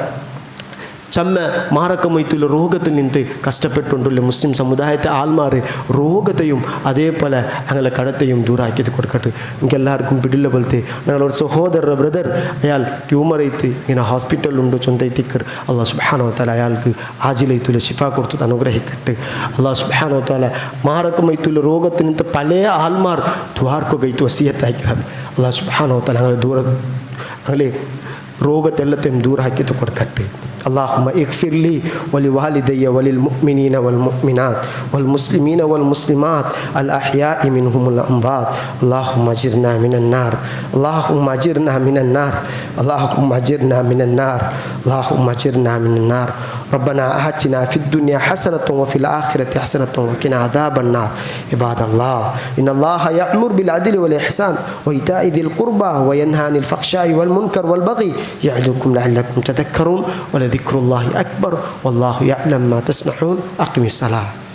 ചമ്മ മാരകമായിട്ടുള്ള രോഗത്തിൽ നിന്ന് കഷ്ടപ്പെട്ടുകൊണ്ടുള്ള മുസ്ലിം സമുദായത്തെ ആൾമാർ രോഗത്തെയും അതേപോലെ അങ്ങനെ കടത്തെയും ദൂരാക്കിയത് കൊടുക്കട്ടെ എനിക്ക് എല്ലാവർക്കും പിടില്ല പോലത്തെ ഞങ്ങളൊരു സഹോദര ബ്രദർ അയാൾ ട്യൂമറൈത്ത് ഇങ്ങനെ ഹോസ്പിറ്റലുണ്ട് ചൊന്തൈത്തിക്കർ അല്ലാഹു സുബ്ഹാനഹു വ തആല അയാൾക്ക് ആജിലൈത്തുള്ള ശിഫ കൊടുത്ത് അനുഗ്രഹിക്കട്ടെ അല്ലാഹു സുബ്ഹാനഹു വ തആല മാരകമായിട്ടുള്ള രോഗത്തിൽ നിന്ന് പല ആൾമാർ ദ്വാർക്കുകൈത്ത് വസിയത്താക്കിയാണ് അല്ലാഹു സുബ്ഹാനഹു വ തആല അങ്ങനെ ദൂര അങ്ങനെ രോഗത്തെല്ലാത്തെയും ദൂരാക്കിയത് കൊടുക്കട്ടെ اللهم اغفر لي ولوالدي وللمؤمنين والمؤمنات والمسلمين والمسلمات الأحياء منهم الأموات اللهم أجرنا من النار اللهم أجرنا من النار اللهم أجرنا من النار اللهم أجرنا من النار ربنا آتنا في الدنيا حسنة وفي الآخرة حسنة وقنا عذاب النار عباد الله إن الله يأمر بالعدل والإحسان وإيتاء ذي القربى وينهى عن الفحشاء والمنكر والبغي يعظكم لعلكم تذكرون ولذكر الله أكبر والله يعلم ما تصنعون أقم الصلاة